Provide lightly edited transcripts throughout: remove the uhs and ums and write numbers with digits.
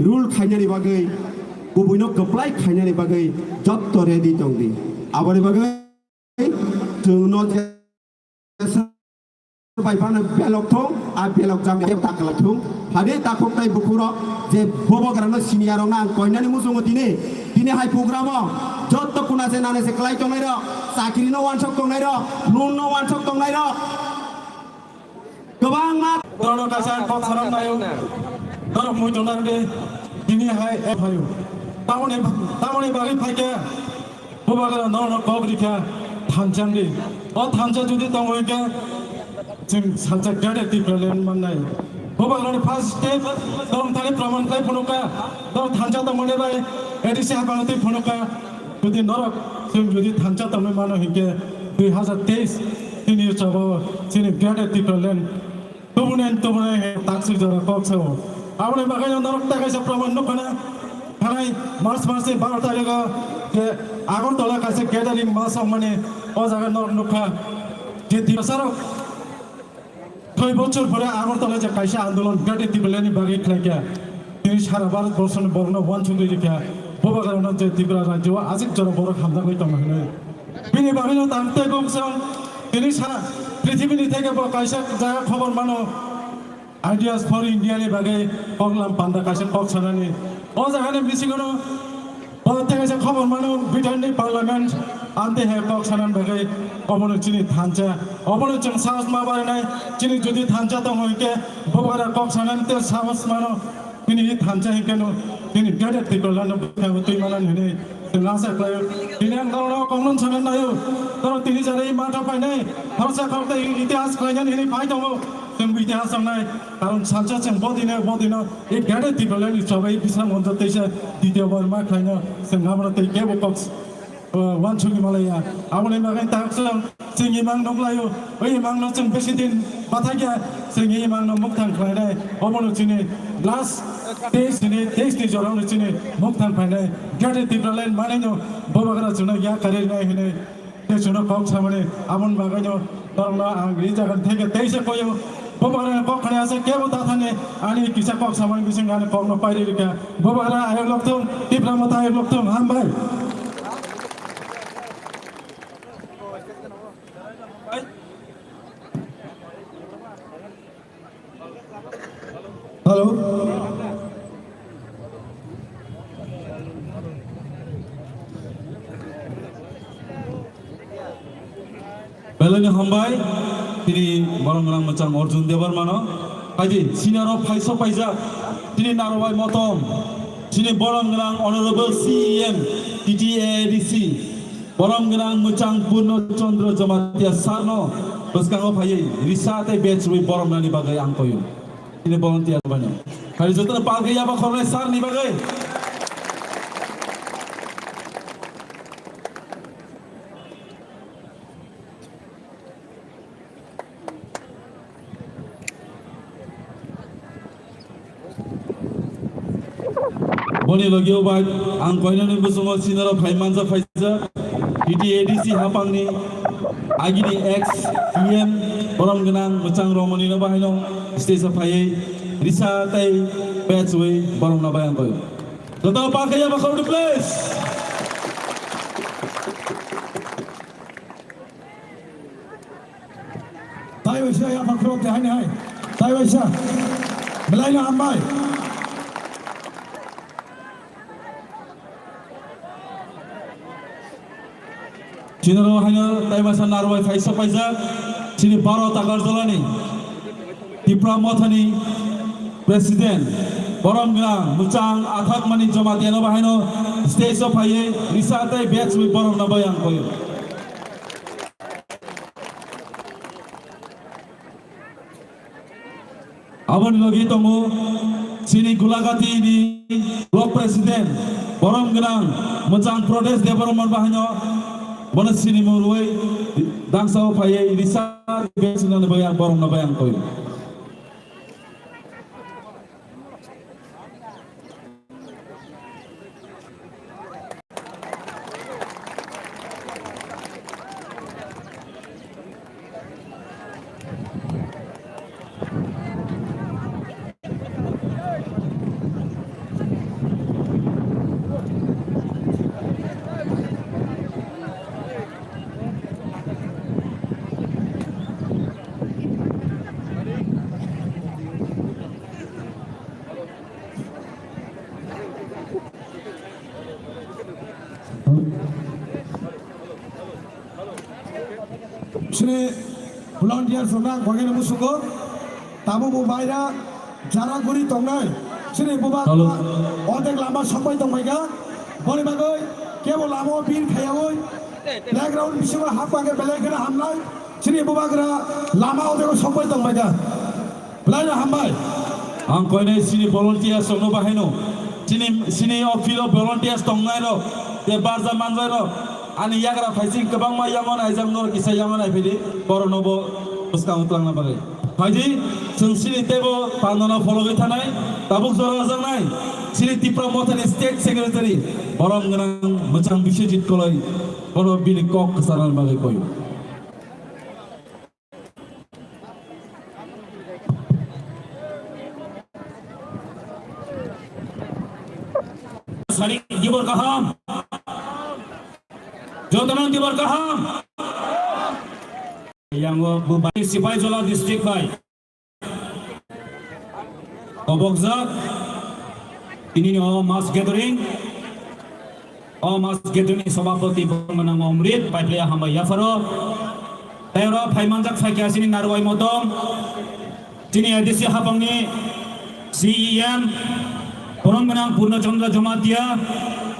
rule khainani bagai bubuino keplai khainani bagai jotto ready tongdi abari bagai tungno bai pana belok thong a belok jam ya takala thong hade takok tai bukuro je bobo garano senior na koinani musung dine dine hai program jotto kuna se nane se klai tongai ro sakiri no wan sok tongai ro loan no wan sok tongai ro gobang mat Dorono kasan kok saram nayo dorok mu jonar de dini hai e phayo tamone bagi phaike bobo gara no kobri kha thanjang ni o thanja judi tongoi ke जों सानजा गाडे दिप्रेलेन माननाय बोबागलानि first step दम थाने प्रमाण खाय फनका दम थानजा तमने bye ADC हाबांति फनका जुदि नरक जों जुदि थानजा तमने मानो हिके 2023 तिनि चबो जोंनि गाडे दिप्रेलेन तबुने ताक्सि जरा कक्सो आउने बागाय नरक ताकायसा प्रमाण नखना थानाय मार्च 12 तारिख के आगरतला कासे ग्यादारिं मास माने अ जागा नरक नखा जे दिवसारो 2 বছর পরে আগরতলা যে কাইসা আন্দোলন গাটে দিবলেনি বাগে খাইকা তিনি সারা ভারতবর্ষের বর্ণ ওয়ানচুন্দি রেখা ববাগারণ যে ত্রিপুরা রাজ্য আজকে জড় বড় খামদা কইতাম মানে বিনি বাহিনী তামতে গংসং তিনি সারা পৃথিবীনি থেকে কাইসা জায়গা খবর মানো আইডিয়াস ফর ইন্ডিয়ানি বাগে কগলাম পান্ডা কাইসা কক্সানানি ও জায়গানে মিছিগনো ও থেকে যে খবর মানো ব্রিটেননি পার্লামেন্ট আনতে হে কক্সানান বাগে অবনো চিনি থানচা অবনো जों साहस मा बारनाय चिनि जुदि थानचा दं हयके बबारा कक्सानान ते साहस मानो बिनि थानचा हेकेनो बिनि गाडे तिकलानो खाव तुइ मानान हेने जों आशा खायो दिनै आं गावनो कमन सानन नायो तर तिनि जारै माथा पाइनाय हरसा खावते इतिहास खायनान हेने पाइ दङ जों इतिहास संनाय कारण सानचा जों बदिनो ए गाडे तिकलानि सबै बिसा मन्द तैसा द्वितीय बार मा खायनो जों हाम्रो तै केबो कक्स वानचुंगी मालाया आउने मागाय ताक्सं जोंनि मां दंलायो ओइ मांनो जों बेसे दिन बाथागिया जोंनि मांनो मुक्तान खायनाय अबनो जोंनि लास्ट देशनि जरावनो जोंनि मुक्तान खायनाय गाडे दिब्रालाइन मानेनो बबागरा जुना या कारेनाय हेने ते जुना कम सामने आमन मागायनो दरना आं रि जागन थेके तेसे कोयो बबागरा कखने आसे केबो दाथाने आनि किसा कम सामने बिसिं गाने कमनो पाइरिका बबागरा आयो लक्तों दिब्रा मता आयो लक्तों हामबाय Halo. Belani hambai, ini barang-barang macam Arjun Devar mana? Kaji, sini orang Faisal Paiza, sini Narwai Motom, sini barang-barang Honorable CEM, TTADC, barang-barang macam Purno Chandra Jamatia Sarno, terus kalau Fayai, risate batch we barang-barang ni bagai angkoyu. Ini volunteer banyak. Kalau jodoh pakai apa korban sar nih bagai. Boni lagi obat angkoinan itu semua sinara Faimanza Faiza, PTADC hapang ni, agi ni X, PM, orang genang macam Romani na bahino. Stage of Haye, Risa Tai, Pathway, Barong Nabayan Boy. Total Pakaya Bakau to place. Taiwasa ya Bakro Tahani Hai. Taiwasa. Melayu Hambai. Cina hanya Taiwasa Narwai Faisa Faisa. Sini Baro Takar Zolani. Dipra Mothani President Boromgang Mucang Athak Mani Jomatiano Bahino Stage of Haye Risate Batch with Borom Nabayang Koyo Abon Logi Tomo Sini Gulagati ni Block President Boromgang Mucang Prodes Deboromon Bahino Bonus Sini Murway Dangsa of Haye Risate Batch with Borom Nabayang Koyo sini volunteer sonang bagian musuko tamu bubaira jara guri tongnai sini buba Halo. odek lama sampai tongmaiga boleh bagai kebo lama bin khayawoi background bisingo hapage belekena hamlai sini buba gra lama odek sampai tongmaiga belai hambai ang koine sini volunteers no baheno sini ofilo volunteers tongnai ro te barza manjai ro ani yagra faising kebang ma yamon aijam nor kisa yamon ai phidi boronobo uska utlang na bagai faidi जों sini tebo panona follow thanai tabuk jora jangnai sini tipra mothani state secretary borom gonang mochang biswajit koloi boro bini kok kesaran bagai koyo sari dibor kaham jodonan dibor kaham yang bupati Sipai Jola district by Obokzak ini mass gathering sabapati menang Omrit Paiplia Hamba Yafaro Tero Paimanjak Fakiasini Narwai Motong Tini edisi Habangni CEM Orang menang Purna Chandra Jamatia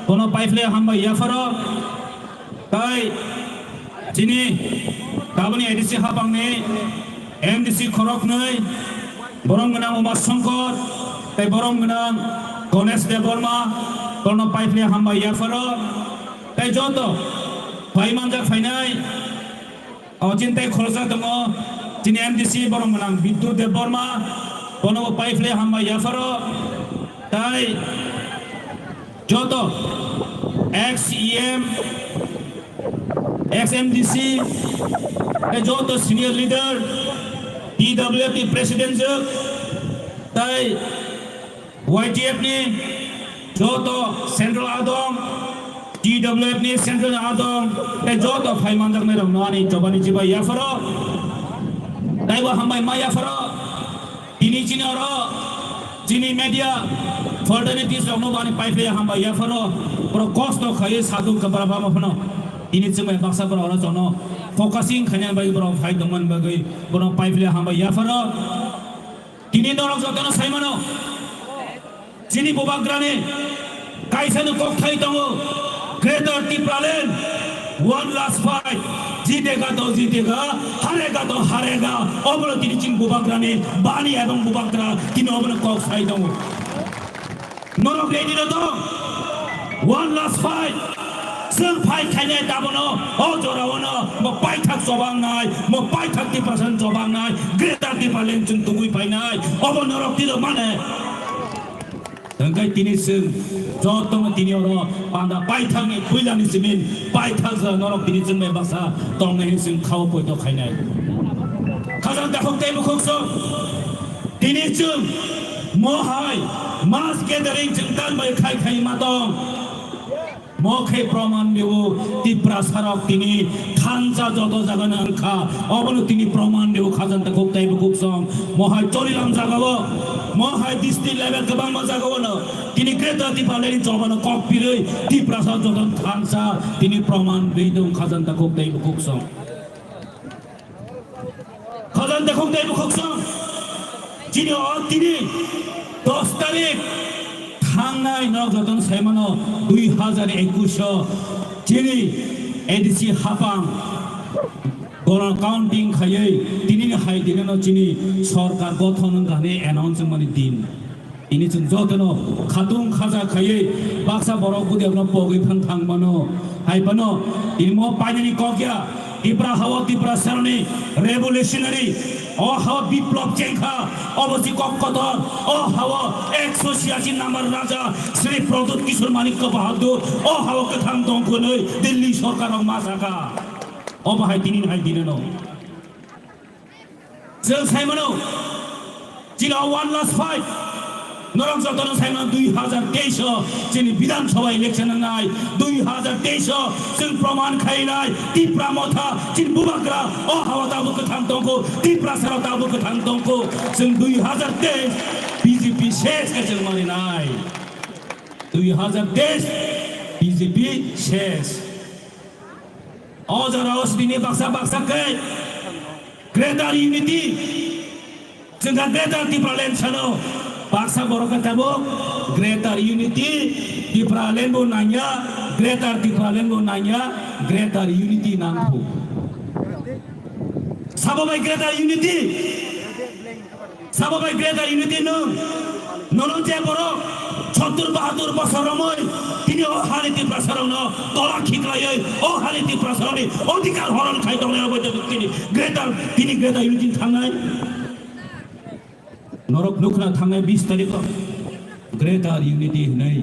Kono Paiplia Hamba Yafaro Tai Tini Kabani edisi Habangni MDC Koroknai Borong menang Umas Songkot Tai borong menang Gones de Borma Kono Paiplia Hamba Yafaro Tai Joto Paimanjak Fainai Cintai Khorsa Tongo Tini MDC borong menang Bidu de Borma Kono Paiplia Hamba Yafaro Tai Joto XEM XMDC Joto senior leader TWF president Tai YTF ni Joto central adong TWF ni central adong Joto Paimanjak ni Ramnani Jobani Jiba Yafaro Tai wa Hambai Ma Yafaro Ini Cini Oro Cini media Ferdanitis Ramno Bani Paiplia Hamba Yafaro Pro Kosto Khaye Sadung Kabaraba Mafano Ini Cuma Baksa Pro Ora Jono Focusing Kanyan Bagi Pro Fight Doman Bagi Pro Paiplia Hamba Yafaro Ini Dorong Jotano Saimano Cini Bubagrane Kaisanu Kokthai Tongo Greater Tipralen One last fight जीतेगा तो जीतेगा हारेगा तो हारेगा ओबलो तिनी चिन बुबाग्राने बानी एवं बुबाग्रा तिनी ओबलो कॉक फाइट दो नरक रेडी न तो one last fight जों फाइट खाने दाबनो ओ जोरावनो म पाइथाक जबांनाय म पाइथाक दिपासन जबांनाय ग्रेटार दिपालेन जों तुगुइ फाइनाय ओबो नरक तिरो माने Tengkai tini seng, jotong tini orang pada paithang ni kuilan ni semin, paithang se norok tini seng membasa, tong ni seng kau pun tak kaya. Kasan dah hok temu koksong, tini seng mohai, mass gathering jengtan baik kaya matong. Mokai praman dewu di prasarok tini khansa joto jagan angka, abonu tini praman dewu kasan dah hok temu koksong, mohai corilam jagawo. Mohai district level ke bang masago na, tini kereta tipa lagi coba kok pilih di prasad jodoh khansa, tini praman bidung khazan takuk dai bukuksong, khazan takuk dai bukuksong, tini orang tini 10 tarik, thangai nak jodoh semano 2021, tini edisi hapang. Koran counting kaya, tini ni hai dina no cini sarkar gothonan kane announcement mani din. Ini jodoh no khatung khaza kaya, baksa borok budi apna pogi phang mano, hai pano ini mau panjani kokya, tipra hawa tipra sarani, revolutionary, oh hawa biplop jengka, obosi kok kotor, oh hawa 186 number raja, Sri Pradut Kishore Manik ka bahadur, oh hawa kathang dongko noi, Delhi sarkar ang masaka. Oh bahai tini no. Jel Simano, jika one last fight, norang jodoh Simano 2023, jini Bidhan Sabha election nai 2023, jeng praman khai nai, tipra motha, jin bubagra, oh hawa tabu kethang tongko, tipra sarau tabu kethang tongko, jeng 2023 BJP shesh ke jeng mari nai, 2023 BJP shesh. Oh, jara os dini baksa ke, Greater Unity जोंहा Greater Different channel Paksa Borokan Tabo Greater Unity Different bo nanya Greater Different bo nanya Greater Unity nangku Sababai Greater Unity Sababai Greater Unity nonon je borok ৭০-৭২ বছর সময় তিনি অহারে তীব্রাচরণ তলা খিকলাই অহারে তীব্রাচরণে অধিকার হরণ খাইতনের অবৈধ তিনি greater unity থানায় নরক নুখনা থানায় 20 তারিখ গ্রেটার ইউনিটি নাই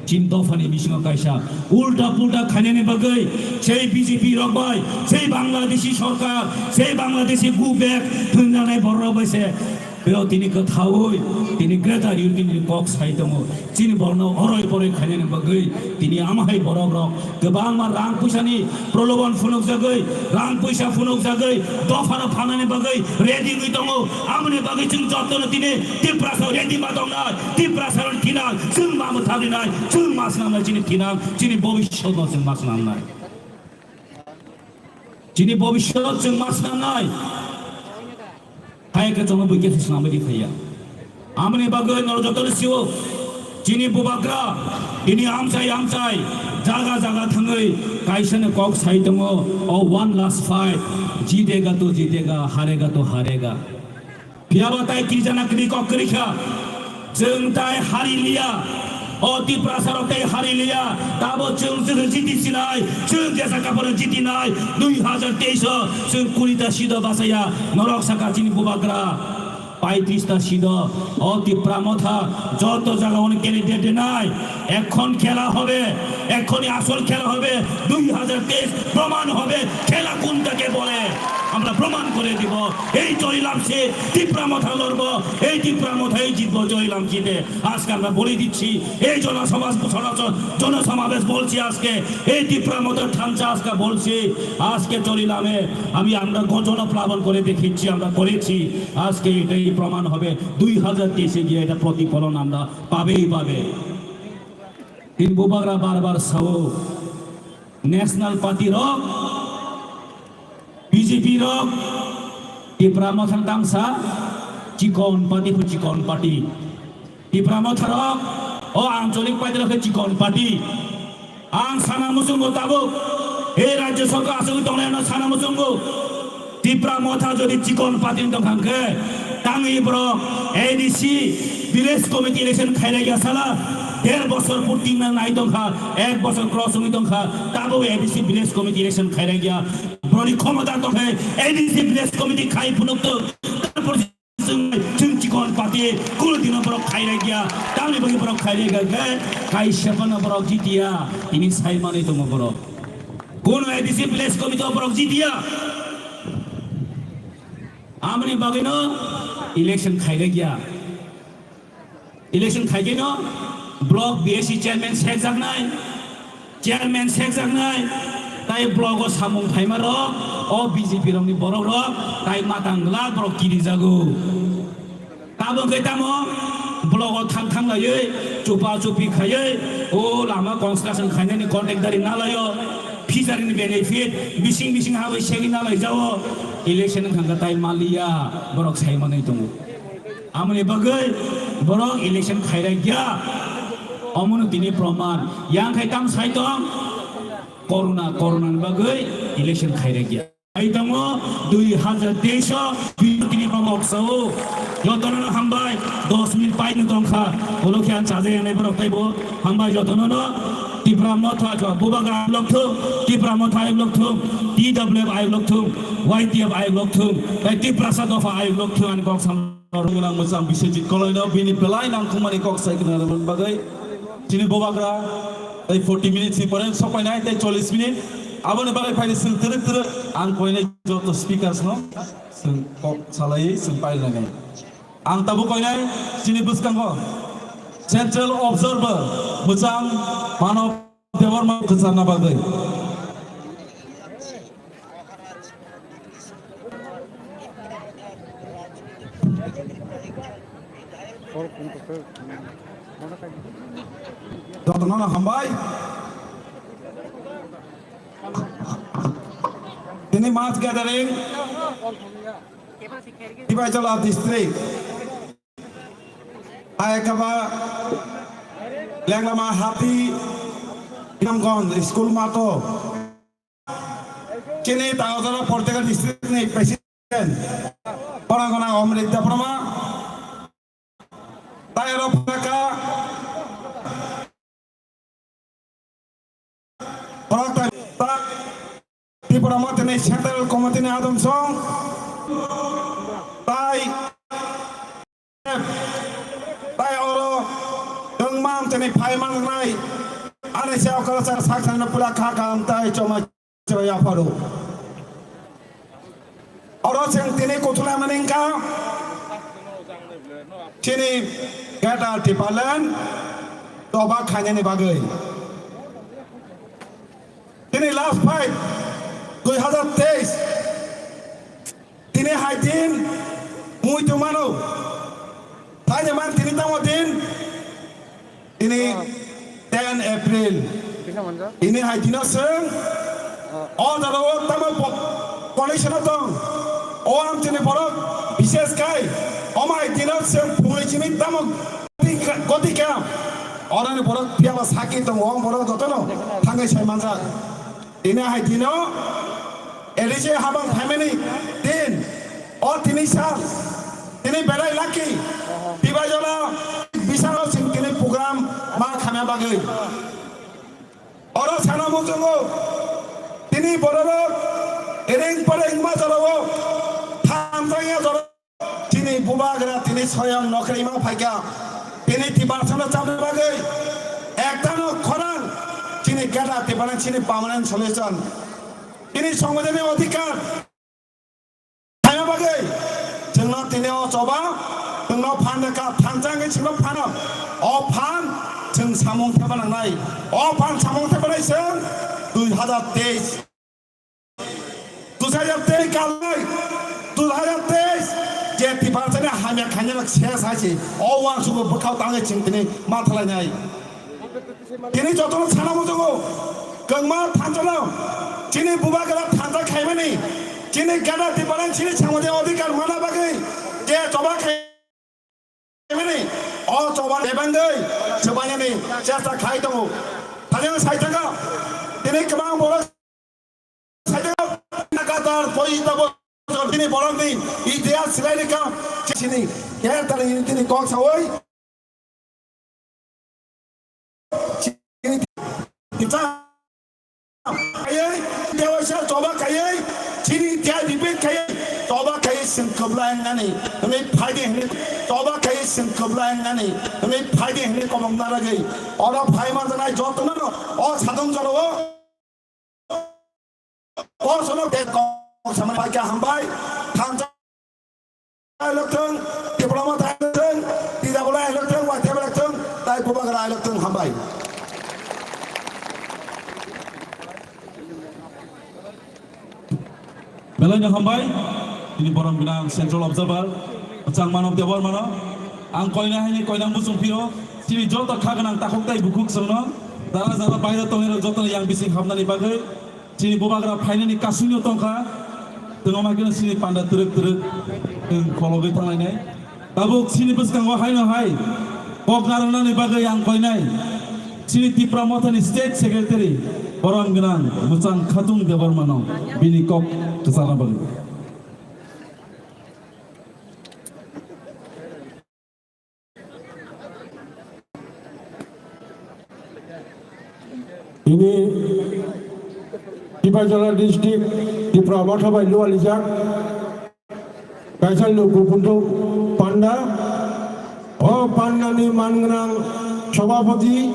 চিন্তফানি মিশিং কাইসা উল্টা পুল্টা খাইনানি বাগৈ সেই বিজেপি রকবাই সেই বাংলাদেশি সরকার সেই বাংলাদেশি গুবেক থুনজানাय বড় বাইছে बेयाव दिनै गोथावै दिनै ग्रेटार इउनिटिनि कक साइ दङ चिन बर्न अरय बरय खायनायनि बागै दिनै आमाहाय बरक रक गोबां मा रां फैसानि प्रलोभन फुनक जागै रां फैसा फुनक जागै दफाना फाननायनि बागै रेडि दङ आमनि बागै जों जतन दिनै टिप्रासाव रेडि मा दङ टिप्रासाव थिना जों मामो थालिनाय जों मासनामनाय दिनै थिना दिनै भबिष्यत जों मासनामनाय दिनै भबिष्यत जों मासनामनाय Hai ke cuma begitu selama di kaya. Amne bagai nol jotor siwo. Cini bubagra. Ini amsai jaga thangai. Kaisane kok sai tongo. Oh one last fight. Jitega to jitega, harega to harega. Piaba tai kijana kini kok kerika. Jeng tai harilia. Oh di prasaro tai harilia. Tabo jeng jiti sinai. Jeng desa kapal jiti nai. 2023 jeng kulita sida basaya. Norok saka cini bubagra. 35টা সিদ অতি প্রামথা যত জায়গা অনেক candidate নাই এখন খেলা হবে এখনই আসল খেলা হবে 2023 প্রমাণ হবে খেলা কোনটাকে বলে আমরা প্রমাণ করে দিব এই জয়লাম সে তীব্রামথা লড়ব এই তীব্রামথাই জিতব জয়লাম জিতে আজকে আমরা বলে দিচ্ছি এই জনসমাবেশ বলছি আজকে এই তীব্রামথার ঠাঞ্চা আজকে বলছি আজকে জয়লামে আমরা জনপ্লাবন করে দেখিয়েছি আমরা করেছি আজকে এটাই প্রমাণ হবে 2023 গিয়ে এটা প্রতিফলন আমরা পাবে তিন বুবাগরা বারবার সাও ন্যাশনাল পার্টি রক বিজেপি রক টিপ্রামথার দাংসা চিকন পার্টি টিপ্রামথার রক ও আঞ্চলিক পার্টি রক চিকন পার্টি আং সানা মুসুঙ্গো তাবো এই রাজ্য সরকার আসলে দলেন সানা মুসুঙ্গো টিপ্রামথা যদি চিকন party দংখাঙ্কে Tangi bro, ADC, village committee election খাইলে গিয়া সালা 1.5 বছর পূর্তি না নাই দংখা 1 বছর ক্রস হই দংখা তাবো ADC village committee election খাইলে গিয়া বড়ি ক্ষমতা দখে ADC village committee খাই ফুনক তো তারপর চিকন পাতি কোনদিন বড় খাইলে গিয়া তামি বগি বড় খাইলে গিয়া খাই সেপন বড় জিতিয়া ইনি সাই মানে তো বড় কোন ADC village committee বড় জিতিয়া আমনি বাগিনো ইলেকশন খাইলে গিয়া ইলেকশন খাইগে ন ব্লক বিএসসি চেয়ারম্যান শেখ জাগনাই তাই ব্লক ও সামুং ফাইমার ও বিজেপি রংনি বড় রক তাই মাতাংলা বড় কিরি জাগো তাবো গেতামো ব্লক ও থাং লাयै চুপা চুপি খাयै ও লাमा কনস্ট্রাকশন খাইনানি কন্ট্রাক্টদারি না লাयो ফিজারিনি বেনিফিট বিসিং হাबै সেগি না লাই যাও ইলেকশন খাঙ্গা তাই মালিয়া বড় সাইমাनै दङ আমনি বাগৈ বড় ইলেকশন খাইরা গিয়া অমন দিনে প্রমাণ ইয়াং খাইতাম সাইতং করোনা বাগৈ ইলেকশন খাইরা গিয়া আইতং 2023 বিতিনি প্রমকসও যতন হামবাই 10 মিনিট পাইনি দংখা বলখিয়ান চাজে এনে বড় তাইবো হামবাই যতন টিপ্রামথা বুবাগা লক্থু টিপ্রামথা লক্থু DWF আই লক্থু YTF আই লক্থু তাই টিপ্রাসা দফা I লক্থু An কক্সাম orang macam bisejit kalau ini bini pelai nang kumari kok saya kena dalam bagai sini bubagra tay 40 minutes ni paren sopai naik tay 40 minit abang bagai file sel ter ang koine joto speakers no sel kok salai sel file lagi ang tabu koine sini buskang ko central observer macam manav dewarma kesana bagai যতন হামবাই তিনি মাছ gathering Ibajala district Ayakaba Lenglama Hati Inamgon School Mato Kini Tawazara Political District ni President Orang-orang Omrik Daprama Tayaro Paka Orang tak di Pramote ni Central Committee ni Adam Song Tai oro deng mam teni phai mang nai ane siao kala sa saksan na pula kha kam tai choma choya paru oro seng tini kotula maningka chini gata tipalan toba khanya ni bagai tini last fight 2023 tini haitin muito mano tanya man tini tamotin ini 10 April ini haitin seng all the road tamo connection tong am tini borok বিশেষ kai oma haitin seng puli chini tamo gotika orani borok piala saki tong om borok jotono thangai sai manja ini haitin Elise habang family din o tini sal tini berai laki Ibajala bisalo sing tini program ma khame bagai oro sana mujongo tini bororo ereng pareng ma jarawo thamjaya jaro tini bubagra tini soyang nokri ma phaika tini tibarsana chabe bagai ektano khorang tini gada tibana tini permanent solution tini সংবিধানের অধিকার খায়া বাগে जोंना tini o coba जोंना फानका फानजाङै सिङाव फानो अ फान जों सामं थेबालांनाय अ फान सामं थेबालायजों 2023 कालाय 2023 जे तिबारजों हामिया खान्या सेस हासि अ वान सुबो बखाव ताङै जों tini माथालायनाय tini जतन सानामो जोङो गंमा थानजलाव Cini bubagra thanda khaimani cini gada tibaran cini samode odhikar mana bagai je coba khaimani o coba debangai sebanya ni chesta khai tongo thajang saitanga tini kemang bola saitanga nakatar poita bo tini bolang ni itias silaika cini ker tani tini kok sawoi cini kita Dewasa coba kaya, ciri dia dibet kaya, coba kaya sengkeblang nani, kami pagi ini, coba kaya sengkeblang nani, kami pagi ini komong naragi, orang pagi mana naik jatuh nano, oh sadung jalo, oh sono dekong sama pagi hambai, tanja elektron, diplomat elektron, tidak boleh elektron, wajib elektron, tapi bukan elektron hambai. Belanya hambai ini borong binang Central Observer Cang Manop Dewar mana ang koina ini koina musung piro sini jota kaganang takok tai bukuk sono dara dara bayar tongero jota yang bising hamnani bagai sini bubagra finally kasunyo tongka tengok makin sini panda teruk kologi tanglai tabuk sini beskang wahai hai kok narana ni bagai yang koina sini di Pramotan State Secretary borong binang Mucang Khatung Dewar mana bini kok kesana bagai ini Ibajala district di Pramotan by Lualijak Kaisal Lukupunto Panda oh Panda ni Mangrang Sabapati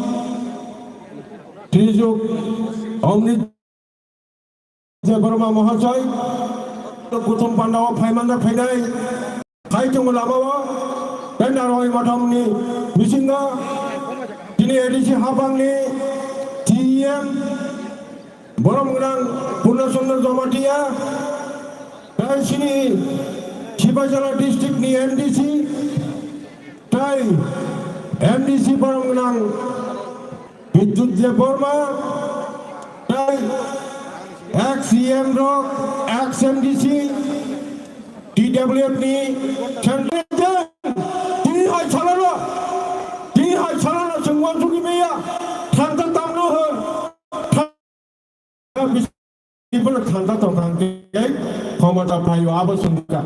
Trijok Omnit Jabarma Mahasai Kutum Pandawa Paimanda Painai Kaitung Lamawa dan Naroi Matam ni Bisinga ini edisi Habang ni TM Boromgrang Punasundar Zomatia dan sini Ibajala district ni MDC tai MDC Boromgrang Vidyut Deborma tai ex-CM Rock, ex-MDC TWF ni Chandra Tini hai chalana semua sugi meya Tanta tamno her People tanta tongkang ke Komata payo aba sungka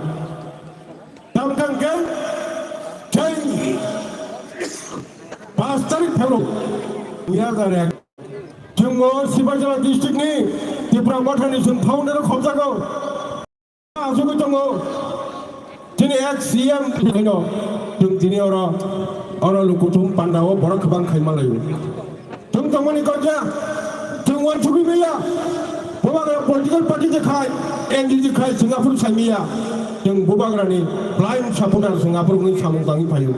Tongkang ke Jai Pastari Pelo Ya darek Jumgo Sibajala district ni Di Prambathani sun founder khobjago Asugo jongo Tini ex-CM Kino Jung tini ora lukutum pandawa borak kebang kaimalayu Jung tongmani kerja Jung wan sugi meya Bubagra political party jekai NG jekai Singapura samiya Jung bubagra ni blind supporter Singapura ni samung tangi payu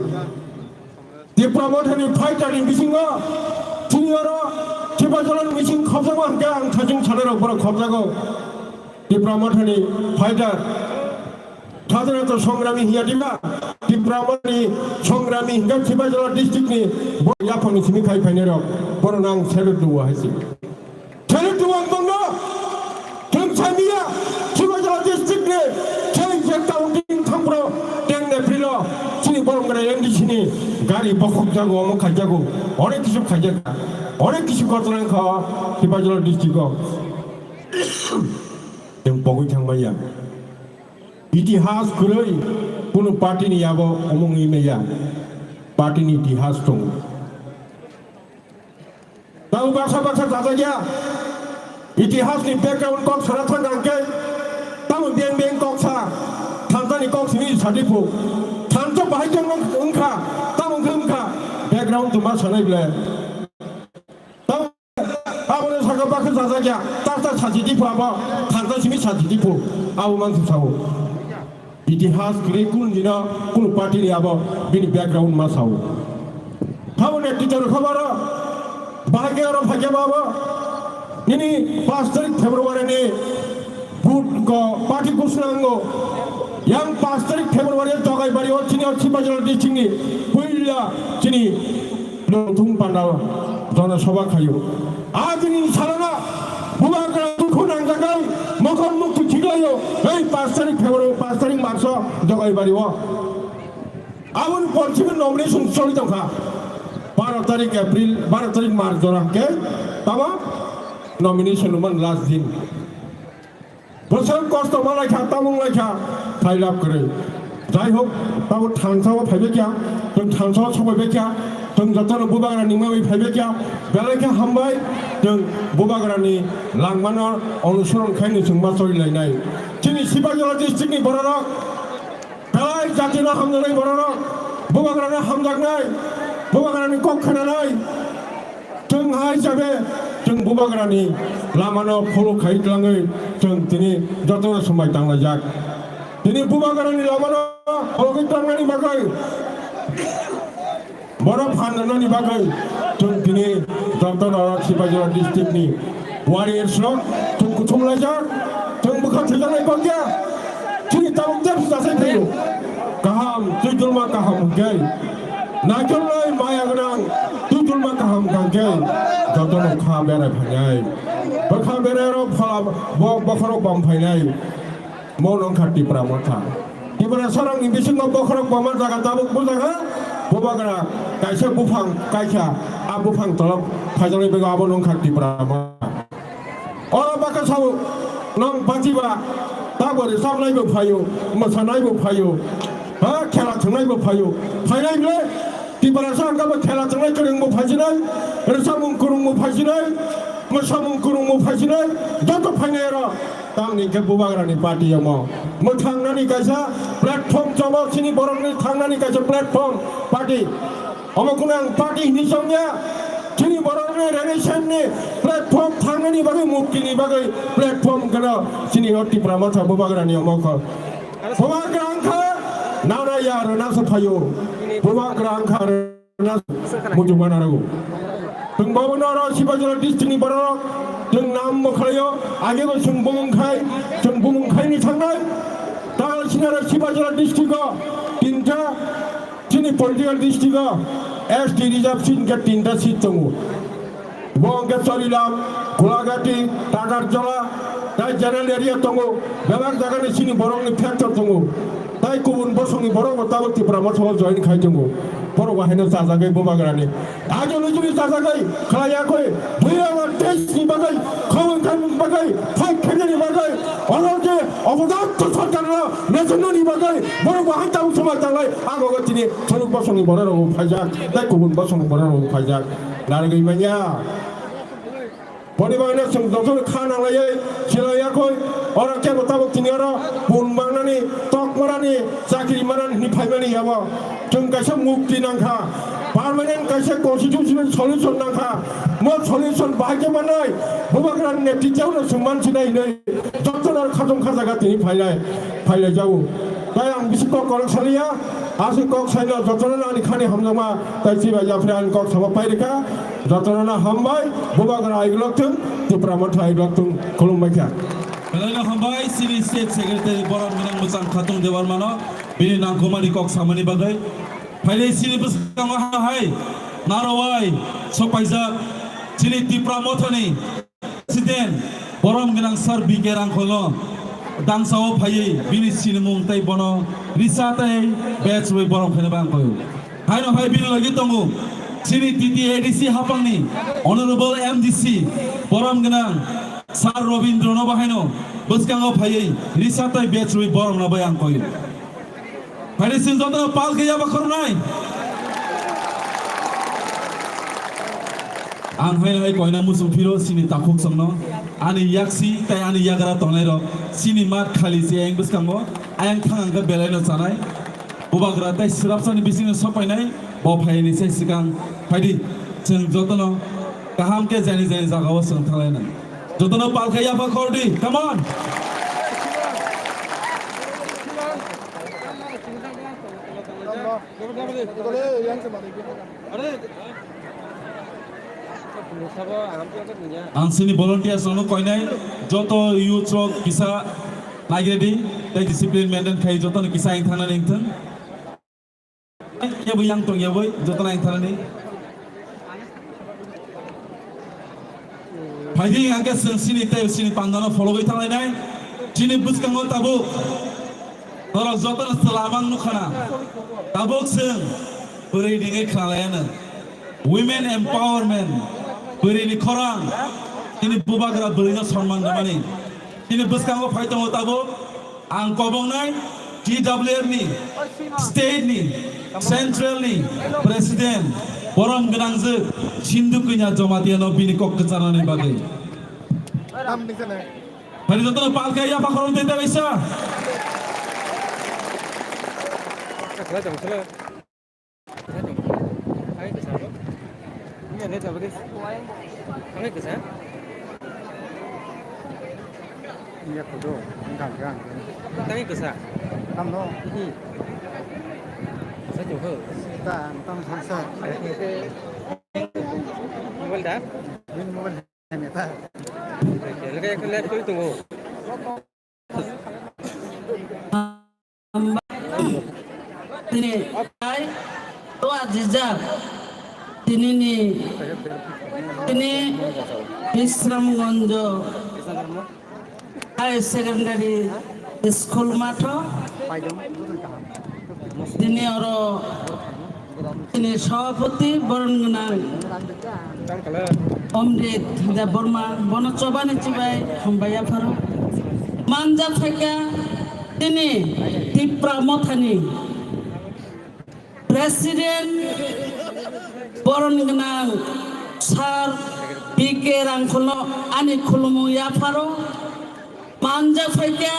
Di Prambathani fighter ni bisinga Tini ora Sibajala mising khobjago angke ang thajung chanero borak khobjago Di Prambathani fighter সাধারণত সংগ্রামী হিয়া দিবা টিপ্রামানি সংগ্রামী হিঙ্গা সিবাজলা district নি ইয়াফনি সিমি খাই ফাইনের বড় নাং salute দুয়া হইছে সেলুট দুয়া বঙ্গ जों सामिया सिबाजला डिस्ट्रिक्ट নি সেই যে কাউন্টিং থামপ্র 10 এপ্রিল চিনি বরমগড়া এনডিসি নি গাড়ি বখক জাগো অমক খাই জাগো অনেক কিছু খাই জাগা অনেক কিছু ঘটনা খাওয়া সিবাজলা ডিস্ট্রিক্ট जों বগৈ থাংবাইয়া इतिहास गरै कुनु पार्टीनि याबो अमंगि मेया पार्टीनि इतिहास दं ताउ बासा जाजाया इतिहासनि बैकग्राउंड कक सारा थांगांके ताउ बें बें कक सा थांतानि कक सिनि सादिफु थांतो बाहाय जों ओंखा ताउ ओंखा बैकग्राउंड तुमा सानायब्ले ताउ आबोनो सागा बाखा जाजाया ताता साजिदिफु आबो थांता सिनि साजिदिफु आबो मानसि सावो इतिहास गरे कुन दिना कुन पार्टी नि आबो बिनि बैकग्राउंड मा साव थावने टिचर खबर बाहागे और भाग्य बाबा निनि 5 तारिख फेब्रुवारी नि भोट को पार्टी घोषणांगो यां 5 तारिख फेब्रुवारी जगायबारि चिनि सिबाजला डिस्ट्रिक्ट नि पहिला चिनि लथुं पान्डाव जनसभा खायो आजनि सालाना बुबाग्रा दुखु नांजागाय मखन मुक्ति थिगलायो ए 5 तारिख फेब्रुवारी 5 तारिख मार्च जगायबारि आबुन पॉलिटिकल नॉमिनेशन चलि दंखा 12 तारिख एप्रिल 12 तारिख मार्च जराके तामा नॉमिनेशन मन लास्ट दिन बोसोर कष्ट मालायखा तामुं लायखा फाइलाप करे जाय होक ताबो थांसाव फाइबेखा जों थांसाव सबायबेखा जों जतन बुबाग्रा निमावै फाइबेखा बेलायखा हामबाय जों बुबाग्रानि लांमाना अनुसरण खायनो जों मा सलिलायनाय दिनै सिबाजला डिस्ट्रिक्टनि बररक बेलाय जातिना हामजानाय बररक बुबाग्राना हामजानाय बुबाग्रानि कक खोनानाय जोंहा हिसाबै जों बुबाग्रानि लामानो फल' खायलाङै जों दिनै जतन समाय दांलायजाक दिनै बुबाग्रानि लामानो फल' खायलांनायनि बागै बर' फाननायनि बागै जों दिनै जतन सिबाजला डिस्ट्रिक्टनि वारियर्सनो जों कुथुमलायजाक जों बोखांथेजानाय गैया दिनै दाउजे जासाय फैयो गाहाम जैदुलमा गाहाम गै नायजोंलाय माया गोनां जैदुलमा गाहाम गांगै जतन खा बेराय फायनाय बखा बेरायाव फला बखरक बम फायनाय मौनं खातिफ्रा मथा इबरा सरंनि बिसिङाव बखरक बमा जागा दाबो बुजागा बुबाग्रा गायसे बुफां गायसा आ बुफां तलब फायजानाय बेगा आबो नं खातिफ्रा अरा बाका साव नं बाजिबा दाबोरे साबनायबो फायो मोसानायबो फायो हा खेला थांनायबो फायो फायनायले तिबारा सांगाबो खेला थांनाय गोरोंबो फायजिनाय रोसामुं गुरुंबो फायजिनाय मोसामुं गुरुंबो फायजिनाय जत फायनाय र तांनि के बुबाग्रानि पार्टीयाव मो थांनानै गायसा प्लेटफर्म जमा सिनि बरंनि थांनानै गायसा प्लेटफर्म पार्टी अमकुन आं पार्टी नि संया सिनि बरंनि रेनेशननि प्लेटफर्म थांनानै बागै मुक्तिनि बागै प्लेटफर्म गना सिनि अटिप्रा माथा बुबाग्रानि अमक बुबाग्रा आंखा नाराया रना सफायो बुबाग्रा आंखा रना मुजुबाना रागो जों बावनारा सिबाजला डिस्ट्रिक्टनि बरक जों नाम मखलायो आगेबो जों बुमुंखायनि थांनाय दालसिनारा सिबाजला डिस्ट्रिक्टआव तिनटा जोंनि पलिटिकल डिस्ट्रिक्टआव एसटी रिजार्भ सीट के 3टा सीट दङ बंगे सरिलाम गोलाघाटी टाटारजला তাই জেনারেল এরিয়া দङ বেমাर জায়গাनि सिनि बरंनि फेक्टर दङ তাই गुबुन बसंनि बर' गथाबो परामर्शआव जइन खालामदों बर' बाहायनो जाजागै बबाग्रानि आजोंनो जुदि जाजागै खालायाखै भैयावा टेस्टनि बागै खावन खामनि बागै फाइट खेलनि बागै अलजे अबदात सरकारनो नेशननि बागै बर' बाहाय दाउ समाज दालाय आगोगो दिनै थरुक बसंनि बर'राव फाइजाक ताई गुबुन बसंनि बर'राव फाइजाक नारगै मानिया परिबारनो जों दजन खानालायै सिलायाखै अरा केबो ताबो तिनियारो बुनबांनानि तकमरानि साख्रि मारानि फाइमानि याबो जों गायसे मुक्ति नांखा पार्मानेंट गायसे कन्स्टिट्यूशनल सल्यूशन नांखा मो सल्यूशन बाहायके मानाय बबाग्रा नेतृत्वनो सुमान सिनायनै जतनार खाजम खाजागा तिनि फाइलाय जाऊ ताई आं बिसिको करक सलिया आसि कक साइना जतनाना आनि खानि हमजमा ताई सिबा जाफ्रा आनि कक समा पाइरेखा जतनाना हमबाय बबाग्रा आइग्लकथों तिप्रामथ आइग्लकथों खुलुमबायखा बेलायनो हमबाय सिनि स्टेट सेक्रेटारि बरम गोनां मोजां खाथुं देवार मानो बिनि नांगौमानि कक सामानि बागै फाइले सिनि बुसकांगा हाय नारवाय सपाइजाक सिनि तिप्रामथनि प्रेसिडेन्ट बरम गोनां सार बिके रांखोलो दांसाव फायै बिनि सिनि मुंताय बनो रिसाताय बेच वे बरम खेने बांखयो हायनो हाय बिनि लागि दङो सिनि टीटी एडीसी हापांनि अनरेबल एमडीसी बरम गोनां सार रविन्द्रनो बाहायनो बुसकांगा फायै रिसाताय बेच वे बरम ना बांखयो फाइले सिन जतन पाल गया बखरनाय आं हाय कोइना मुसु फिरो सिनि ताखुक संनो आनि याक्सी ताय आनि याग्रा तनायरो सिनि मात खालि से एं बुसकांगो आयं थांगा बेलायनो जानाय बबाग्रा ताय सिरापसानि बिसिनो सपायनाय बफायनि से सिगां फाइदि जों जतन गाहाम के जानि जागाव सों थालायना जतन पाल गया बखरदि कम ऑन आंसिनि volunteers नो कोइनाय जतो youth rock किसा नागिरदि ताय डिसिप्लिन मेंटेन खाय जतो किसा इन थाना निंथन केबो yang तो याबै जतो इन थाना नि फाइदि आगे सिनि ताय सिनि पांदानो फलो गय थालायनाय सिनि बुसकांगो ताबो नर जतो सलामां नुखाना ताबोक जों बोरै दिङै खालायानो women empowerment बोरैनि खरां दिनै बुबाग्रा बोरैनो सन्मान दामानि दिनै बुसकांगो फाइटंगो ताबो आं कबंनाय GWR नि स्टेटनि सेन्ट्रेलनि प्रेसिडेन्ट बरम गोनांजो सिन्धु कन्या जमातियानो बिनि कक्क जानानै बागै फारि जतन पालका या पाखरन देता बैसा Ini ada berapa? Ini ke sana? Iya betul, enggak. Tapi ke sana? Kamu no? Ini. Saya juga. Kita tentang sansa. Mobile dah? Ini mobile ini tak. Lagi lihat dulu tunggu. Ini, tua jejak. Ini Bisramganj Higher Secondary School mato. Ini ini Shabapati Borongana Omrit da Burma Bono Chobani Chibai Hambaya Faro Manja Feka ini Tipra Mothani President Borongana Sar Bike Rangkolo Ani Kulumu Yaparo Manja Feka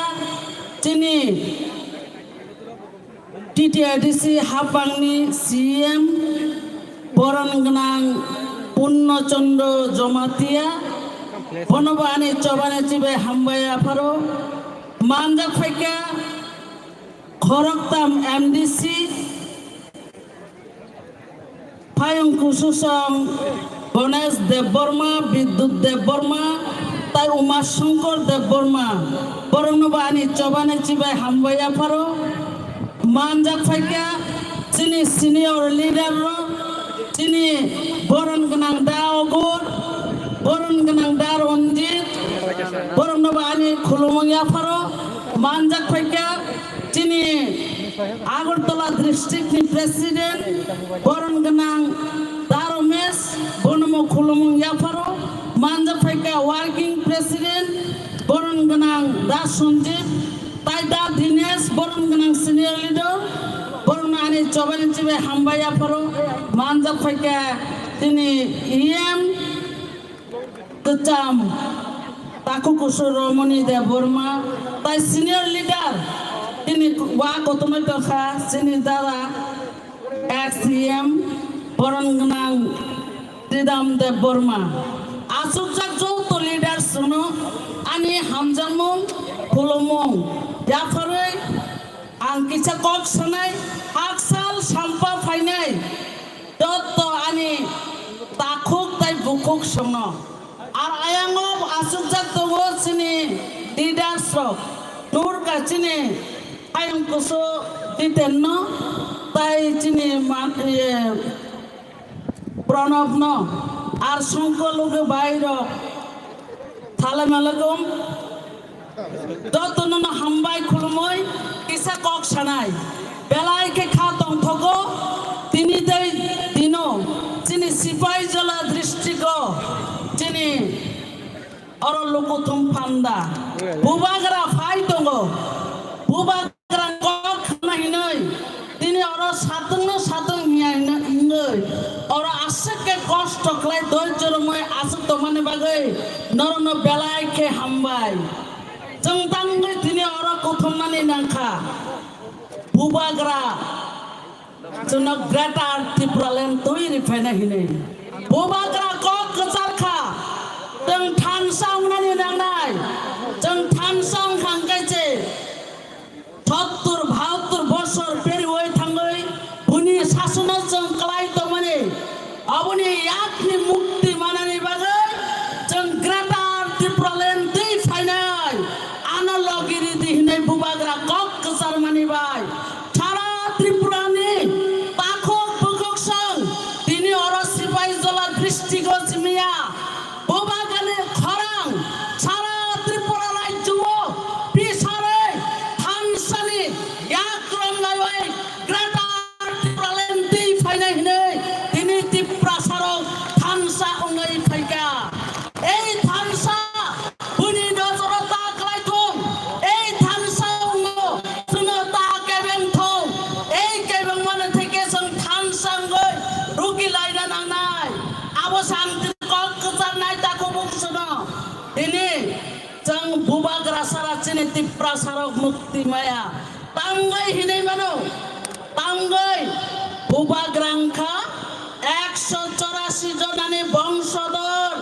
ini TTRDC Hapangni CM Borongana Punno Chondo Jomatia Bonobani Chobani Chibe Hambaya Faro Manja Feka Khoroktam MDC Payung Kususang Bones Dev Burma Bidut Dev Burma Tai Uma Shankar Dev Burma Borongobani Chobani Chibe Hambaya Faro Manja Feka Sini senior leader Sini Borongana Daogur Borongana Daronjit Borongobani khulumung ya pharo manjak phaika chini Agartala district ni president boron ganang Daromes bonomo khulumung ya pharo manjak phaika working president boron ganang Das Sanjeev Taida Dinesh boron ganang senior leader boron ani choban chibe hambaya pharo manjak phaika chini Kecam Taku Kusur Romani de Burma Tai senior leader ini wa kotomo dokha sini dara XCM Boron Ganang Didam de Burma Asuk jak jo to leader suno ani hamjamung khulumung ya phare ang kisa kok sanai aksal sampa phainai dotto ani takhuk tai bukuk sono আর আয়াঙ্গব আসুকজাক তগো চিনি দিদাসক নূর কা চিনি আয়াং কুসো দিতেন ন তাই চিনি প্রণব ন আর সংকলকে বাইর থালে মেলগম যতন হামবাই খুলমই কিসা কক সানাই বেলাইকে খা তং থগো তিনি দেই দিনো চিনি সিপাই জলা দৃষ্টিক Cini orang lukutum panda, bubagra fai tongo, bubagra kok na hinoi, ini orang sateng hinoi, orang asik ke kos toklai doi joromoi asik tomane bagai, norono belai ke hambai, jengtang ini orang kutum nani nangka, bubagra, cina greta tipralen tui rifena hinoi, bubagra kok kejarka. Jeng tansang nani nangnai, jeng tansang hangkai ce, 70-72 bosor peri woi thangai, buni sasana jeng kelai tomane, abuni yakni mukti manani bagai, jeng greta tipralen di fainai, analogiri di hinai bubagra kok kesar mani bai, cara tripurani, takok bukok sang, dini orang sipai jola dristigho simia. Bubagra sara cini tipra sarok mukti maya tanggai hinai mano tanggai bubagrangka 184 jonani bongshador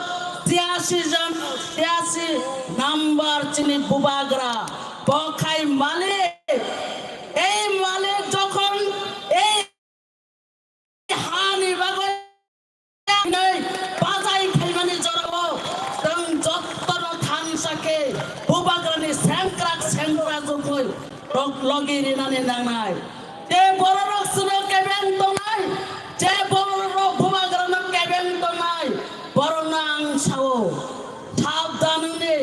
83 number cini bubagra bokai malik ei malik jokhon ei hani bagai nei bazai khaimani jorabo tang jottoro thansake bubagrani sengkrak jokoi logiri nani nangnai te bororok suno kebeng tongai te bororok bubagrana kebeng tongai boronang sao sabdanune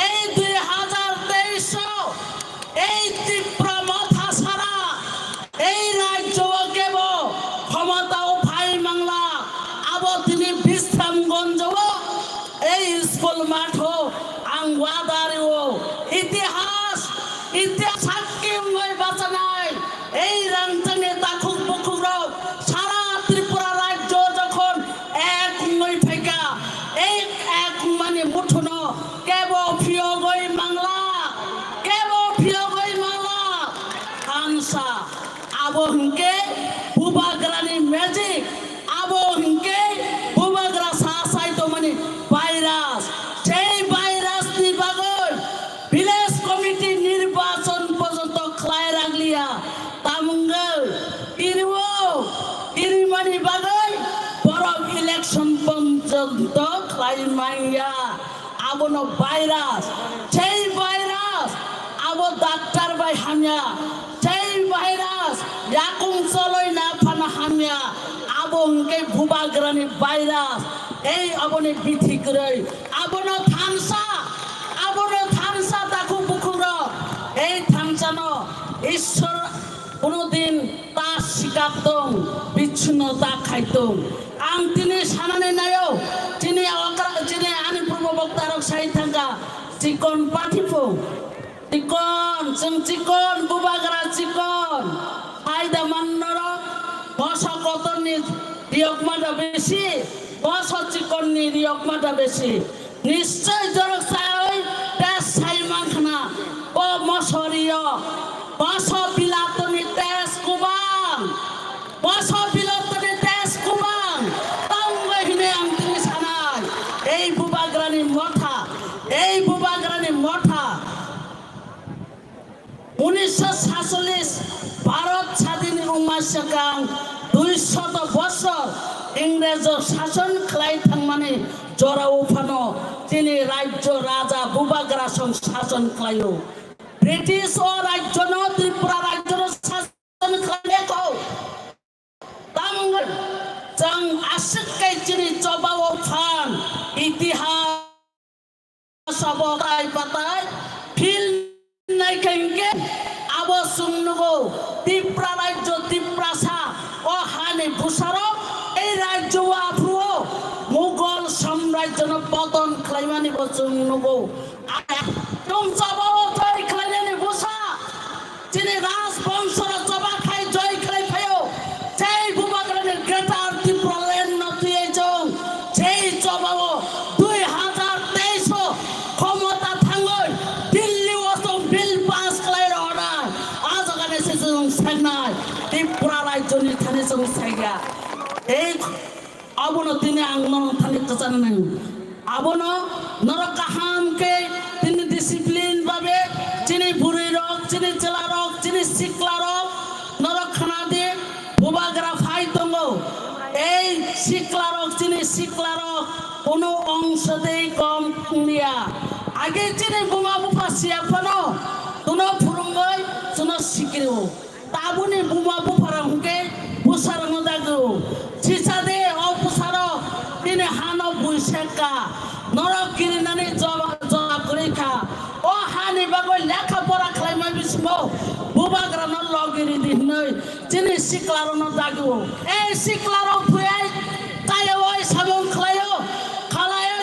ei 2023 ei Tripura মাথা সারা এই রাজ্য কেব ক্ষমতাও ভাই বাংলা আবো তিনি বিশ্রামগঞ্জ এই school মাঠ আংওয়াদারিও ইতিহাস সাক্ষী বাঁচানাই এই রাংচানে তাকুক বুকুর সারা ত্রিপুরা রাজ্য যখন এক ফেকা এই এক মানে মুঠুন কেব ফিয়গই বাংলা হানসা আবো হিংকে বুবাগ্রানি ম্যাজিক আবো হিংকে বুবাগ্রা সাসাই তো মানে ভাইরাস সেই ভাইরাস নিবাগর ভিলেজ কমিটি নির্বাচন পর্যন্ত খলাই রাখলিয়া তামঙ্গল ইরিমানি বাগই বড় ইলেকশন পর্যন্ত খলাই মাইয়া আবনো ভাইরাস সেই ভাইরাস আবো ডাক্তার ভাই হামিয়া সেই ভাইরাস ইয়াকুম চলই না ফানা হামিয়া আবো কে বুবাগ্রানি ভাইরাস এই আবনে বিধি করে আবনো থানসা ঈশ্বর কোনোদিন তা শিকারতং বিচ্ছিন্নতা খাইতং आं दिनै सानानै नायो दिनै आंनि पूर्व बक्ता रक साइ थांगा चिकन पार्टीफोर चिकन जों चिकन बुबाग्रा चिकन आयदा मान्नर बस कतरनि रियकमादा बेसि बस चिकननि रियकमादा बेसि निश्चय जरक साइ टेस साइ मांखना ओ मसरियो बस बिलातनि टेस कुबां बस बिलातनि टेस कुबां এই বুবাগ্রানি মঠা 1947 ভারত স্বাধীন উমাসকাং 200 বছর ইংরেজ শাসন খাই থাকমানে জরাও ফানো তিনি রাজ্য রাজা বুবাগ্রা শাসন খাইও ব্রিটিশ ও রাজ্য ন ত্রিপুরা রাজ্য শাসন খাইলেও তামঙ্গল जों आसुकै चिनि चबाव फान इतिहास अबताय पाताय फिल नायखेंगे आबो सुंगनगो तिप्रा राज्य तिप्रासा ओ हानि बुसारो ए राज्य आफ्रुओ मुगल साम्राज्य न पतन खालायमानि बसुंगनगो जों चबाव जय खालायनानि बुसा चिनि राजवंशर चबा खाय जय खालाय फायो जय बुबाग्रानि ग्रेटार Joni thane song saigya ei abono tini angnon thane kasanan abono norok kaham ke tini disiplin babe chini buri rok chini chela rok chini sikla rok norok khana de bubagra phai tongo ei sikla rok chini sikla rok kono ongsho dei kom punia age chini buma bupa siapano tuno phurungoi tuno sikiro ताबुनि बुमा बुफारांके बुसारंग दागो चिसादे ओ बुसारो दिने हानो बुइसेका नरक किरिनानि जवा करिखा ओ हानि बागो लेखा परा खालायमा बिसमो बुबाग्रा न लगिरि दिनै चिनि सिक्लारो न दागो ए सिक्लारो फुयाय तायो ओइ साबं खालायो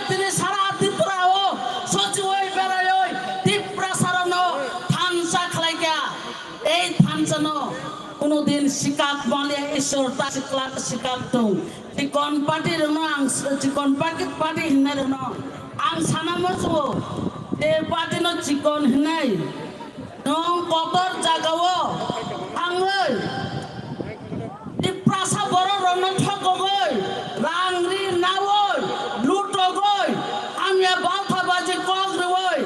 दिने सारा त्रिपुरा ओ सचिवय बेरायो त्रिपुरा सारानो थानसा खालायगा এই থানসানো কোনদিন শিকাক বলে ঈশ্বর তা শিকাক তো চিকন পার্টির ন আং চিকন পার্টি হিনার ন আং সানামসো তে পার্টি ন চিকন হিনাই নং কতর জাগাও আংই টিপ্রাসা বড় রন ঠকগই রাংরি নাওই লুটগই আমিয়া বালথা বাজে কগরই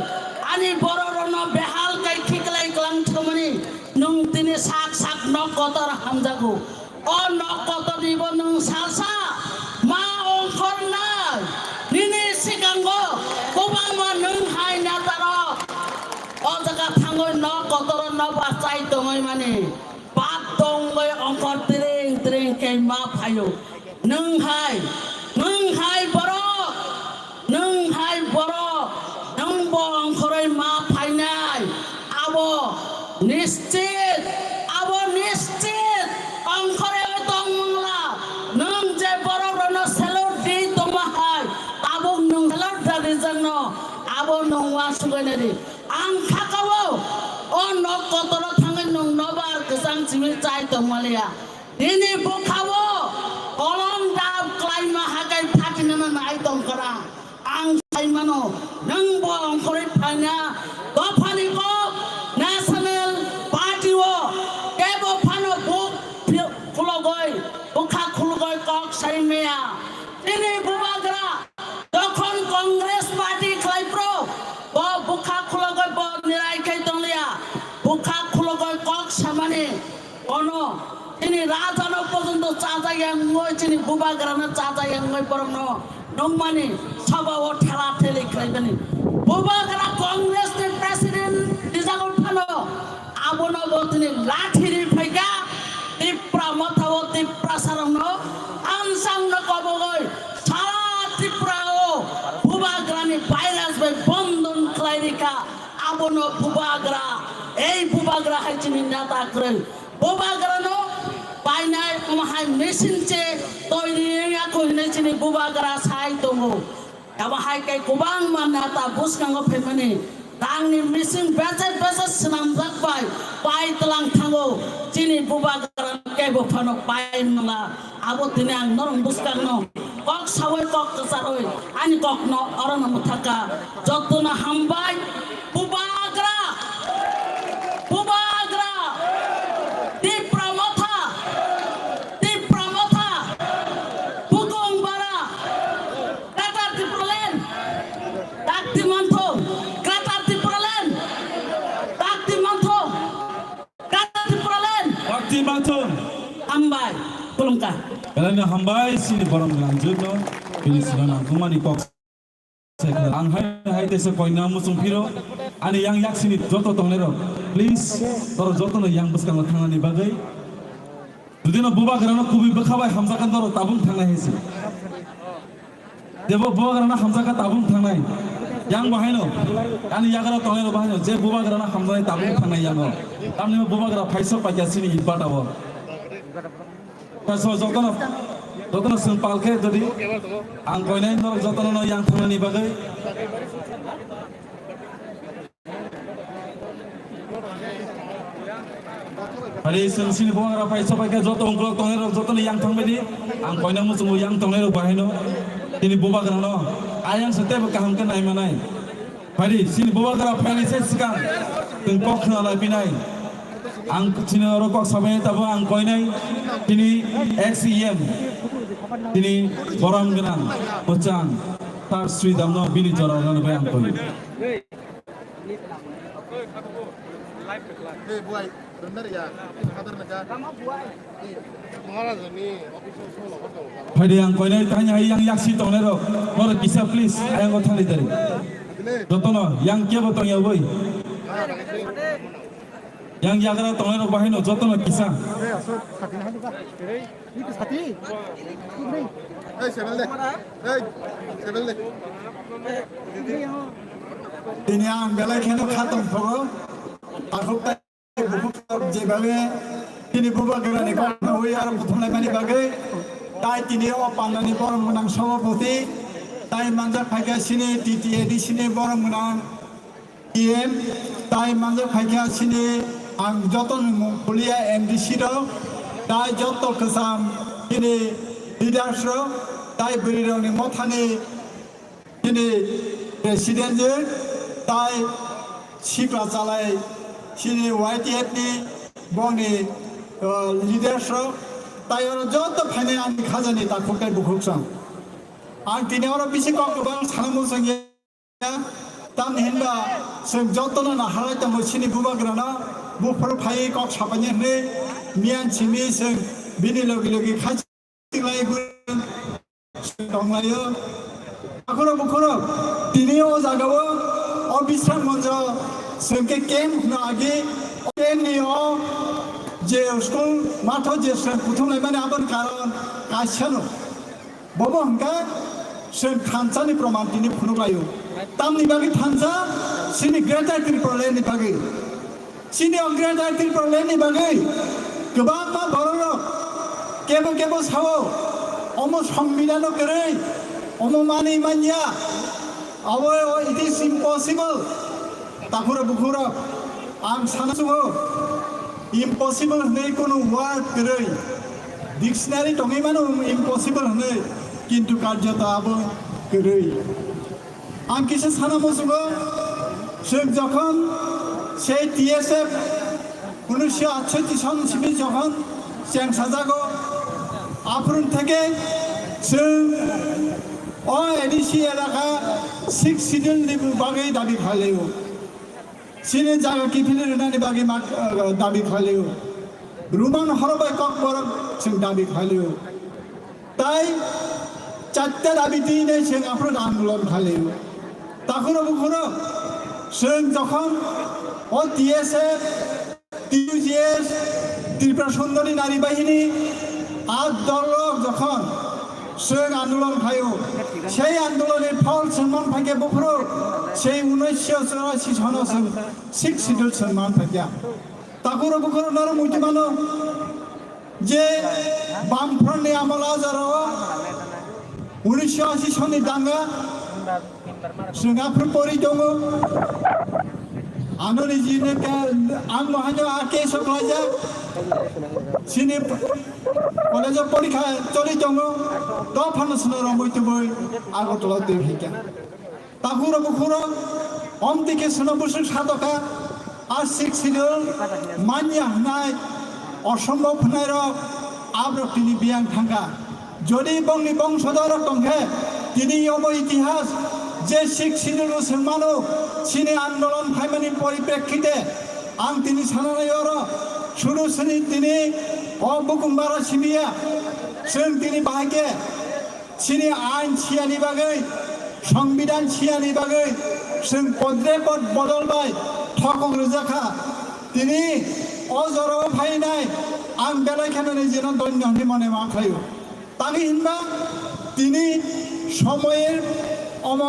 আনি বড় রন বেহাল কাই ঠিকলাই Klang থমনি nung tini sak nok kotor hamjago o nok kotor nibo nung salsa ma ongkor na nini sikango kubang ma nung hai nataro o jaga thangoi nok kotor no basai tongoi mani pat tongoi ongkor tring ke ma phayo nung hai boro nung bo ongkoroi ma phainai abo निश्चित अंखरे तंगला नों जे बररन seller दि तमाहाय आबो नों seller दारि जनो आबो नों वासुगनेरि आं थाकावो ओ न कतर थाङै नों नबार गोजां जिमि जाय तंमालिया दिनि बुखावो कलम दाब क्लाइमा हागाय फाटिननो नाय तंकरा आं साइमानो नों बो अंखरे फाइना गफानि को नेशनल पार्टी वो केबो फानो बुक खुलगय बुखा खुलगय कक साइमेया दिनै बुबाग्रा যখন কংগ্রেস পার্টি খাইপ্রো ব বুখা খুলগয় ব নিরাইখাই দলিয়া বুখা খুলগয় কক সামানে ono ini rajano পর্যন্ত চাজায়াং মই চিনি বুবাগ্রানা চাজায়াং মই পরম নংমানি সবাও ঠেলা ঠেলি খাইবানি বুবাগ্রা কংগ্রেস নি প্রেসিডেন্ট দিজাগো ফানো abono botini lathiri phaiga tipra mathawo tipra sarangno ansang no kobogoi sara tipra o bubagrani virus by bondon klairika abono bubagra ei bubagra hai chini na তাকরে বোবাগ্রানো পাইনাই আমাহাই মেশিনচে তৈরিয়া কইনে চিনি বোবাগ্রা সাই দङो আমাহাই কে गोबां मानना बुसखांगो फेमनि दांनि मेसिन बेसे स्नामजाकबाय पाइतलां थांगो चिनि বোবাগ্রা केबो फानो पाइनला आबो दिनै आं नरम बुसखांनो कक सावै कक कसारै आनि ककनो अरन मुथाका जतनो हामबाय বোবাগ্রা Ambai, tolongkah. Belanya hambai sini borong lanjut no, ini sini kumani kok. Ang hai desa koina musung piro, ani yang yak sini joto tonglero, please, toro joto no yang buskang thangani bagai. Dudino বোবাগ্রা kubi bekabai hamzakan toro tabung thangnai hesi. Debo বোবাগ্রা hamzakan tabung thangnai. Yang bahino, ani yagara tonglero bahino, je বোবাগ্রা hamzai tabung thangnai yango. Tamni বোবাগ্রা phaisa paja sini ibatawo. Pasal jotono sempal ke jadi angkoinai nor jotono yang thangani bagai hari sini বোবাগ্রা paisa paja joto ongklok tonglero jotono yang thangmedi angkoinai musung yang tonglero bahino ini বোবাগ্রা no ayang setiap kaham ke nai manai hari sini বোবাগ্রা phani se sikang tengkok na lapinai ang sini orokok sampai tabu ang koinai ini XEM ini borang genang pecang tar sui damno bini jorang na bayang koi buai benar ya kader negara mengarah ni hari ang koinai tanya yang yaksi tonero nor bisa please ayang ko thali dari jotono yang kia botong ya boy yang yagara tonglero bahino jotono kisa ini ang belai keno khatam phogo akhokta bukhuk jebabe tini বোবাগ্রা ni kok hoi ar puthonai mani bagai tai tini o pandani borom menang sabapati tai manjak phaika sini TTAD sini borom menang EM tai manjak phaika sini ang joton kuliah MDC ro tai joto kesam ini leaders ro tai beri ro ni mothani ini presiden je tai sikla chalai sini YTF ni boni leaders ro tai ro joto phane an khajani ta khokai bukhuksang ang tini oro bisi kok bang sanamo sangya tam henba seng jotono na halai ta sini বোবাগ্রা na buffer phai kok sapanya ne mian chimi seng bini logi khachti lai gun tonglayo akhoro bukhoro tini o jagao obisram monjo sengke kem na age ni o je school matho je seng puthom lai mane abar karon kaishano bobo hangka seng thanchani proman tini phunulayo tamni bagi thancha sini greater tripole ni bagi sini greater tripole ni bagi gobaं ma borok kebo sawo omo sambilano kere omo mani manya awo it is impossible takhura bukhura ang sanasugo impossible nei kono word kere dictionary tongi mano impossible nei kintu karyata abo kere ang kise sanamusugo sek jokhon sei TSF 1968 सन सिबि जखन जों साजागो आफुन থেকে जों ओ ADC एलाका 6 schedule नि बागै दाबि खालायो सिने जागा किफिले रनानि बागै दाबि खालायो रुमान हरबाय कक बरक जों दाबि खालायो ताई चारटा दाबि दिनै जों आफुन आन्दोलन खालायो ताखुरो बुखुरो जों जखन ओ TSF TUGS ত্রিপুরা সুন্দরী নারী বাহিনী আজ দলক যখন जों आन्दोलन खायो সেই आन्दोलনের ফল সম্মান ভাগে বখরো সেই 1984 সনে जों 6 শিডিউল সম্মান ভাগিয়া তাকুর বুকুর নরম উঠি মানো যে বামফ্রন্টনি আমল আজারাव 1980 সনनि दांगा जोंहाफोर परि दङ आंनि जिनो आं महानो आके सख्लाजा सिनि कलेजाव परीक्षा चलि दङ द फानसनो रमैतबै आगरतला दैहिका ताकुर बुकुर अमतिके सोनबुसुं सादका आसिक सिनल मानिया हनाय असम्भव हनायर आब्रतिनि बियां थांगा যদি বংনি বংশধর টংহে তিনি অব ইতিহাস যে শিখ সিনিল মুসলমানো সিনি আন্দোলন ফাইমানি পরিপ্রেক্ষিতে আং তিনি সানানায়র শুরু সিনি তিনি অবকুম্বারা সিবিয়া जों তিনি বাহাগে সিনি আইন সিয়ানি বাগै সংবিধান সিয়ানি বাগै जों পদ্রে পদ বদলবাই ঠকক রোজাখা তিনি অজরাव ফাইনাय आं बेलायखानानै जेन दन्य हनि मने माखायो तानि हिनबा তিনি সময়ের অম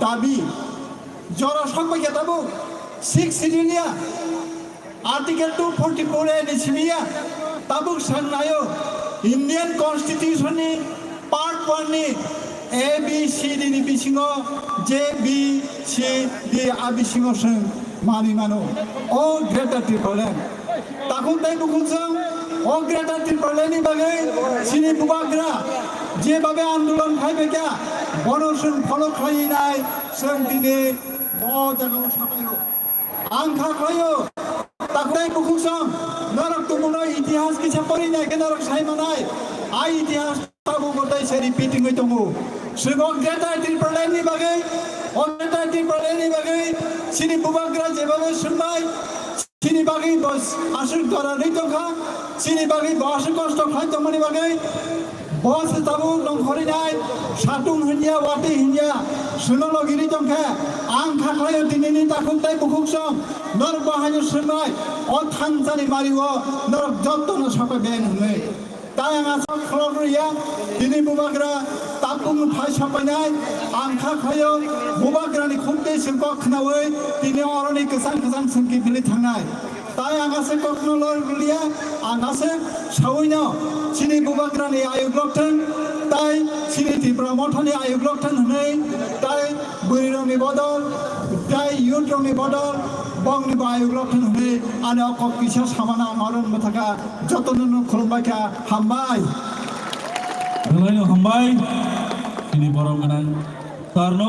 দাবি জরা সবাই কেতাবো 6 সিডিলিয়া आर्टिकल 244 ए निसिबिया ताबुक साननायो इंडियन कॉन्स्टिट्यूशन नि पार्ट 1 नि ए बी सी डी नि बिसिङो जे बी सी डी आ बिसिङो जों मानि मानो ओ ग्रेटर ट्रिपलेन ताकुन ताइ बुकुजों ओ ग्रेटर ट्रिपलेननि बागै सिनि बुबाग्रा जेभाबे आन्दोलन फायबायगा बनसुन फलो खायनाय जों दिनै ब जागायाव साबायो आं खाखायो ताकुन बुकुजों नरक तुमुनो इतिहास किसा परिनाय के नरक सायमानाय आइ इतिहास ताबु गताय से रिपिटिं होय दङ जों ग्रेटर ट्रिपलेननि बागै ओ ग्रेटर ट्रिपलेननि बागै सिनि बुबाग्रा जेभाबे सुनबाय सिनि बागै बस आसुर करानै दंखा सिनि बागै बस कष्ट खायदोंमोननि बागै बस ताबु लंखरिनाय सातुं हिन्दिया वाति हिन्दिया सुनलगिरि दंखा आं खाख्लायो दिनैनि ताकुनताय बुकुसं नर बाहायो सुनबाय अ थानसानि मारिव नर जत्तन सबै बेन हुनै ताय आं आसा खालामरिया दिनै बुबाग्रा ताकुन फाय सपायनाय आं खाख्लायो बुबाग्रानि खुंते सिंको खनावै दिनै अरनि गोजान गोजान सोंखि बिलि थांनाय ताय आं आसा कखनलरिया आं आसा सावैनो सिनि बुबाग्रानि आयुग्लकथों ताय सिनि त्रिपुरा मठनि आयुग्लकथों हुनै ताय बोरिरंनि बदल ताय युथरंनि बदल बंनि आयुग्लकथों हुनै आरो अकक किसा सामाना मारन मथाका जतननो खुलुमबायखा हामबाय बेलायनो हामबाय दिनै बरं गोनां कारन